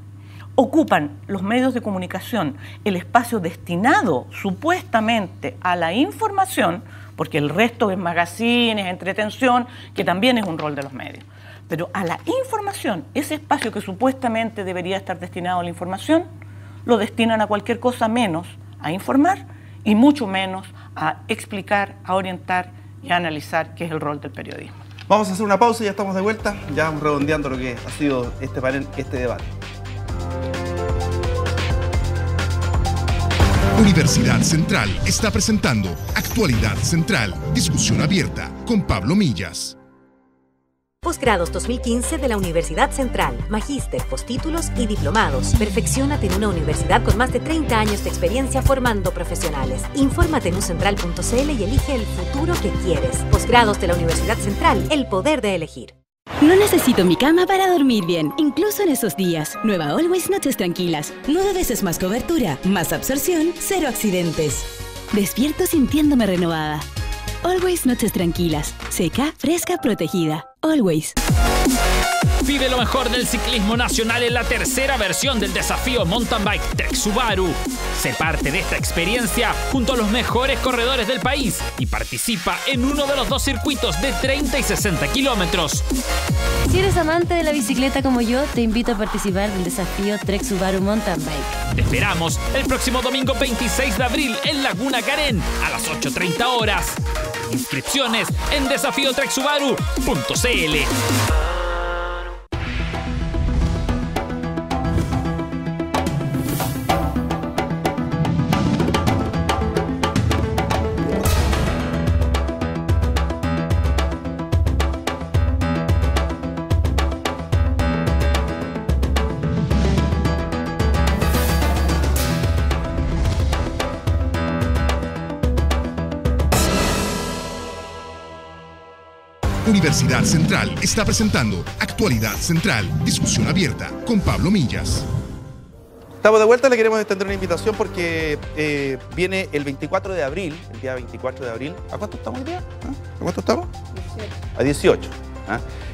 Ocupan los medios de comunicación el espacio destinado supuestamente a la información, porque el resto es magazines, entretención, que también es un rol de los medios. Pero a la información, ese espacio que supuestamente debería estar destinado a la información, lo destinan a cualquier cosa menos a informar y mucho menos a explicar, a orientar y a analizar, que es el rol del periodismo.
Vamos a hacer una pausa y ya estamos de vuelta, ya vamos redondeando lo que ha sido este panel, este debate.
Universidad Central está presentando Actualidad Central, discusión abierta con Pablo Millas.
Posgrados 2015 de la Universidad Central, magíster, postítulos y diplomados. Perfecciónate en una universidad con más de 30 años de experiencia formando profesionales. Infórmate en ucentral.cl y elige el futuro que quieres. Posgrados de la Universidad Central, el poder de elegir.
No necesito mi cama para dormir bien, incluso en esos días. Nueva Always Noches Tranquilas. 9 veces más cobertura, más absorción, 0 accidentes. Despierto sintiéndome renovada. Always Noches Tranquilas. Seca, fresca, protegida. Always.
Vive lo mejor del ciclismo nacional en la tercera versión del desafío Mountain Bike Trek Subaru. Sé parte de esta experiencia junto a los mejores corredores del país y participa en uno de los 2 circuitos de 30 y 60 kilómetros.
Si eres amante de la bicicleta como yo, te invito a participar del desafío Trek Subaru Mountain Bike.
Te esperamos el próximo domingo 26 de abril en Laguna Carén a las 8:30 horas. Inscripciones en desafiotreksubaru.cl.
Universidad Central está presentando Actualidad Central, discusión abierta con Pablo Millas.
Estamos de vuelta, le queremos extender una invitación porque viene el 24 de abril, el día 24 de abril. ¿A cuánto estamos hoy día? ¿A cuánto estamos? 18. A 18.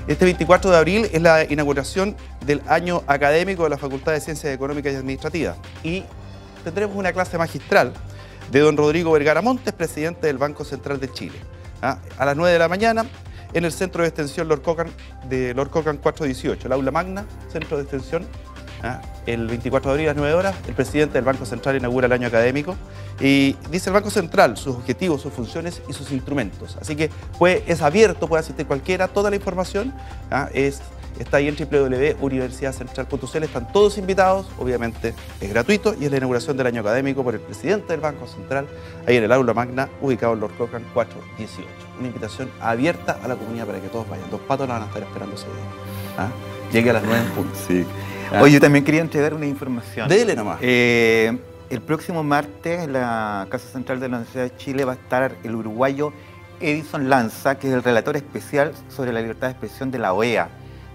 Este 24 de abril es la inauguración del año académico de la Facultad de Ciencias Económicas y Administrativas. Y tendremos una clase magistral de don Rodrigo Vergara Montes, presidente del Banco Central de Chile. A las 9 de la mañana, en el Centro de Extensión Lord Cochrane de Lord Cochrane 418, el aula magna, Centro de Extensión. El 24 de abril a las 9 horas, el presidente del Banco Central inaugura el año académico y dice el Banco Central sus objetivos, sus funciones y sus instrumentos. Así que es abierto, puede asistir cualquiera, toda la información está ahí en www.universidadcentral.cl. Están todos invitados, obviamente es gratuito y es la inauguración del año académico por el presidente del Banco Central, ahí en el aula magna, ubicado en Lord Cochrane 418. Una invitación abierta a la comunidad para que todos vayan. Dos patos la van a estar esperando ese día. Llegue a las 9 en punto.
Sí. Oye, yo también quería entregar una información.
Dele nomás.
El próximo martes en la Casa Central de la Universidad de Chile va a estar el uruguayo Edison Lanza, que es el relator especial sobre la libertad de expresión de la OEA,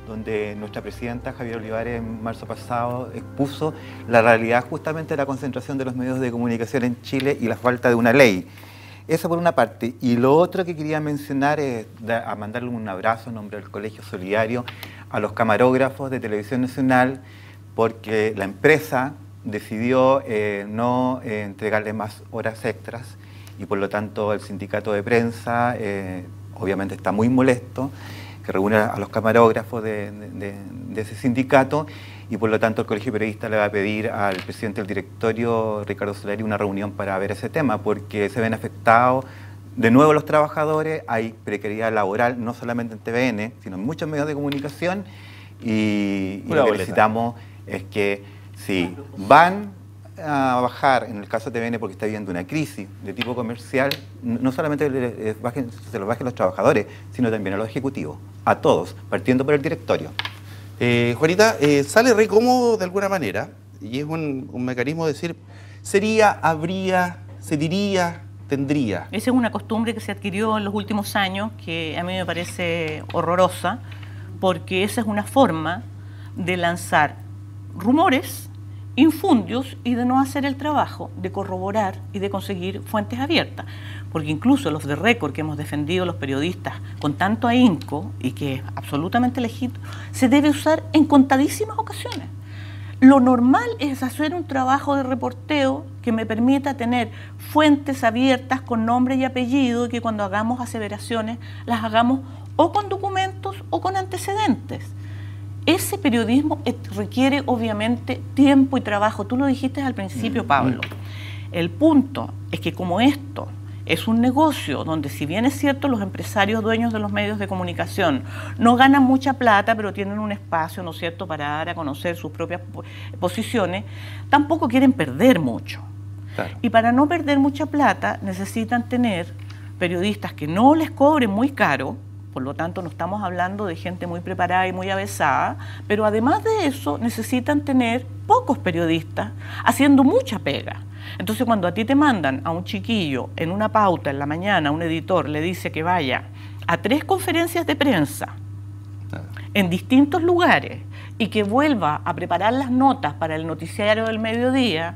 donde nuestra presidenta Javier Olivares en marzo pasado expuso la realidad justamente de la concentración de los medios de comunicación en Chile y la falta de una ley. Eso por una parte. Y lo otro que quería mencionar es mandarle un abrazo en nombre del Colegio Solidario a los camarógrafos de Televisión Nacional, porque la empresa decidió no entregarle más horas extras y por lo tanto el sindicato de prensa obviamente está muy molesto, que reúne a los camarógrafos de ese sindicato, y por lo tanto el Colegio Periodista le va a pedir al presidente del directorio, Ricardo Solari, una reunión para ver ese tema, porque se ven afectados de nuevo los trabajadores, hay precariedad laboral no solamente en TVN, sino en muchos medios de comunicación, y lo que necesitamos es que si van a bajar, en el caso de TVN porque está viviendo una crisis de tipo comercial, no solamente se los bajen los trabajadores, sino también a los ejecutivos, a todos, partiendo por el directorio.
Juanita, sale re cómodo de alguna manera, y es un mecanismo de decir, sería, habría, se diría, tendría.
Esa es una costumbre que se adquirió en los últimos años, que a mí me parece horrorosa, porque esa es una forma de lanzar rumores, infundios y de no hacer el trabajo, de corroborar y de conseguir fuentes abiertas. Porque incluso los de récord que hemos defendido los periodistas con tanto ahínco, y que es absolutamente legítimo, se debe usar en contadísimas ocasiones. Lo normal es hacer un trabajo de reporteo que me permita tener fuentes abiertas con nombre y apellido, y que cuando hagamos aseveraciones las hagamos o con documentos o con antecedentes. Ese periodismo requiere obviamente tiempo y trabajo. Tú lo dijiste al principio, Pablo. El punto es que como esto es un negocio donde, si bien es cierto, los empresarios dueños de los medios de comunicación no ganan mucha plata, pero tienen un espacio, ¿no es cierto?, para dar a conocer sus propias posiciones, tampoco quieren perder mucho. Claro. Y para no perder mucha plata necesitan tener periodistas que no les cobren muy caro. Por lo tanto, no estamos hablando de gente muy preparada y muy avesada, pero además de eso necesitan tener pocos periodistas haciendo mucha pega. Entonces, cuando a ti te mandan a un chiquillo en una pauta en la mañana, un editor le dice que vaya a 3 conferencias de prensa en distintos lugares y que vuelva a preparar las notas para el noticiario del mediodía,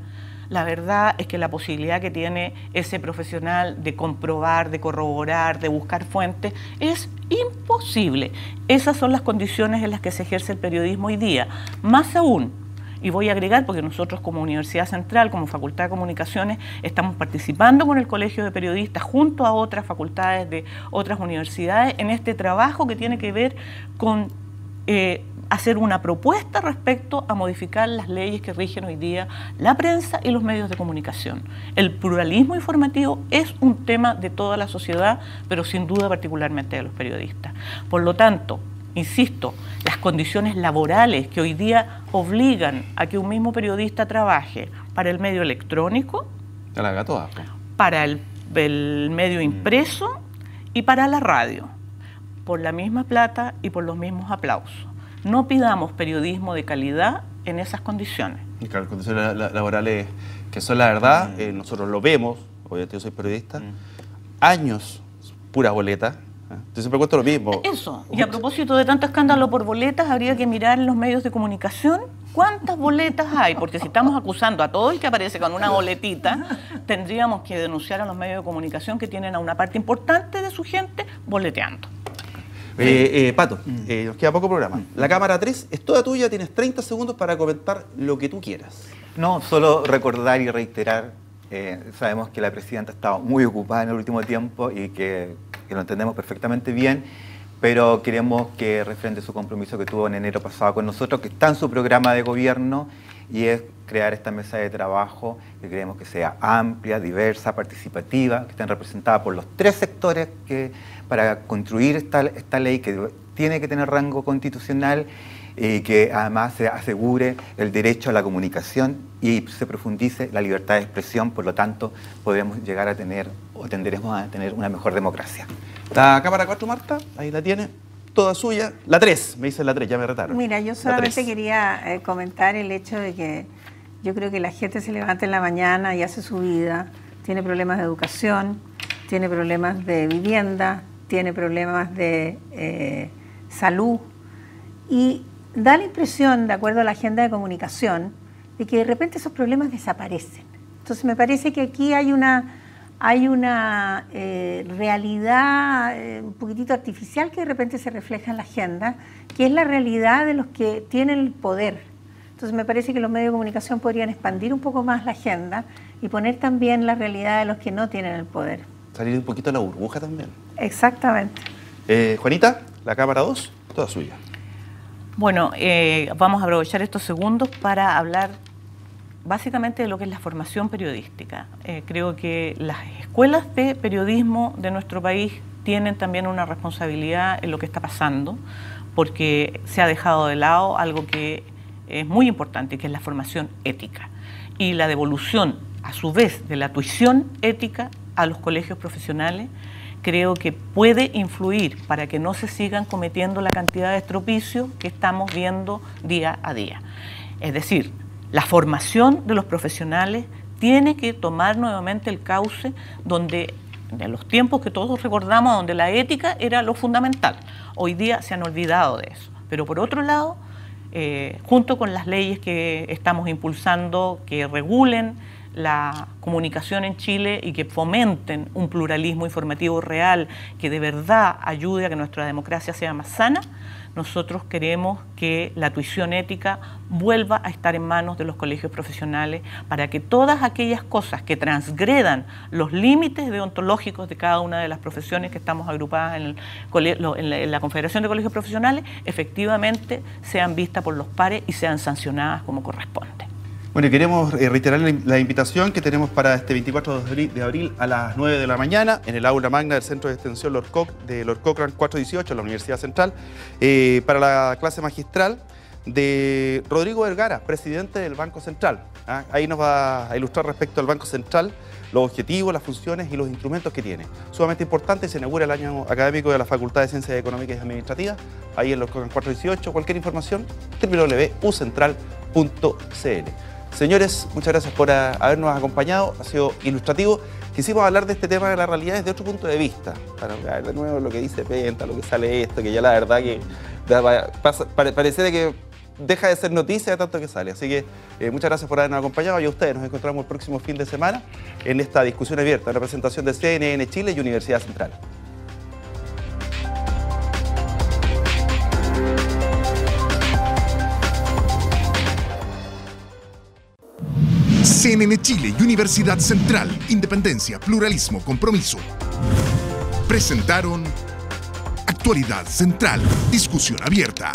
La verdad es que la posibilidad que tiene ese profesional de comprobar, de corroborar, de buscar fuentes, es imposible. Esas son las condiciones en las que se ejerce el periodismo hoy día. Más aún, y voy a agregar, porque nosotros como Universidad Central, como Facultad de Comunicaciones, estamos participando con el Colegio de Periodistas junto a otras facultades de otras universidades en este trabajo que tiene que ver con hacer una propuesta respecto a modificar las leyes que rigen hoy día la prensa y los medios de comunicación. El pluralismo informativo es un tema de toda la sociedad, pero sin duda particularmente de los periodistas. Por lo tanto, insisto, las condiciones laborales que hoy día obligan a que un mismo periodista trabaje para el medio electrónico, para el medio impreso y para la radio, por la misma plata y por los mismos aplausos. No pidamos periodismo de calidad en esas condiciones.
Y claro, condiciones laborales que son la verdad, nosotros lo vemos, obviamente yo soy periodista, años, pura boleta. Yo siempre cuento lo mismo.
Eso, y a propósito de tanto escándalo por boletas, habría que mirar en los medios de comunicación cuántas boletas hay, porque si estamos acusando a todo el que aparece con una boletita, tendríamos que denunciar a los medios de comunicación que tienen a una parte importante de su gente boleteando.
Pato, nos queda poco programa. La cámara 3 es toda tuya, tienes 30 segundos para comentar lo que tú quieras.
No, solo recordar y reiterar, sabemos que la presidenta ha estado muy ocupada en el último tiempo y que lo entendemos perfectamente bien, pero queremos que refrende su compromiso que tuvo en enero pasado con nosotros, que está en su programa de gobierno, y es crear esta mesa de trabajo que queremos que sea amplia, diversa, participativa, que estén representadas por los 3 sectores para construir esta ley que tiene que tener rango constitucional y que además se asegure el derecho a la comunicación y se profundice la libertad de expresión. Por lo tanto, podremos llegar a tener o tenderemos a tener una mejor democracia.
La cámara 4, Marta, ahí la tiene, toda suya. La 3, me dicen la 3, ya me retaron.
Mira, yo solamente quería comentar el hecho de que yo creo que la gente se levanta en la mañana y hace su vida, tiene problemas de educación, tiene problemas de vivienda, tiene problemas de salud, y da la impresión, de acuerdo a la agenda de comunicación, de que de repente esos problemas desaparecen. Entonces me parece que aquí hay una realidad un poquitito artificial que de repente se refleja en la agenda, que es la realidad de los que tienen el poder. Entonces me parece que los medios de comunicación podrían expandir un poco más la agenda y poner también la realidad de los que no tienen el poder.
Salir un poquito de la burbuja también.
Exactamente.
Juanita, la cámara 2, toda suya.
Bueno, vamos a aprovechar estos segundos para hablar básicamente de lo que es la formación periodística. Creo que las escuelas de periodismo de nuestro país tienen también una responsabilidad en lo que está pasando, porque se ha dejado de lado algo que es muy importante, que es la formación ética y la devolución, a su vez, de la tuición ética a los colegios profesionales. Creo que puede influir para que no se sigan cometiendo la cantidad de estropicios que estamos viendo día a día. Es decir, la formación de los profesionales tiene que tomar nuevamente el cauce donde, en los tiempos que todos recordamos, donde la ética era lo fundamental. Hoy día se han olvidado de eso. Pero por otro lado, junto con las leyes que estamos impulsando, que regulen la comunicación en Chile y que fomenten un pluralismo informativo real que de verdad ayude a que nuestra democracia sea más sana, nosotros queremos que la tuición ética vuelva a estar en manos de los colegios profesionales para que todas aquellas cosas que transgredan los límites deontológicos de cada una de las profesiones que estamos agrupadas en la Confederación de Colegios Profesionales efectivamente sean vistas por los pares y sean sancionadas como corresponde.
Bueno, y queremos reiterar la invitación que tenemos para este 24 de abril a las 9 de la mañana en el aula magna del Centro de Extensión Lord Cochrane 418, en la Universidad Central, para la clase magistral de Rodrigo Vergara, presidente del Banco Central. Ahí nos va a ilustrar respecto al Banco Central, los objetivos, las funciones y los instrumentos que tiene. Sumamente importante, se inaugura el año académico de la Facultad de Ciencias Económicas y Administrativas, ahí en Lord Cochrane 418. Cualquier información, www.ucentral.cl. Señores, muchas gracias por habernos acompañado, ha sido ilustrativo. Quisimos hablar de este tema de la realidad desde otro punto de vista, para ver de nuevo lo que dice Penta, lo que sale esto, que ya la verdad que pareciera que deja de ser noticia de tanto que sale. Así que muchas gracias por habernos acompañado y a ustedes. Nos encontramos el próximo fin de semana en esta discusión abierta, en representación de CNN Chile y Universidad Central.
CNN Chile y Universidad Central, independencia, pluralismo, compromiso. Presentaron Actualidad Central, discusión abierta.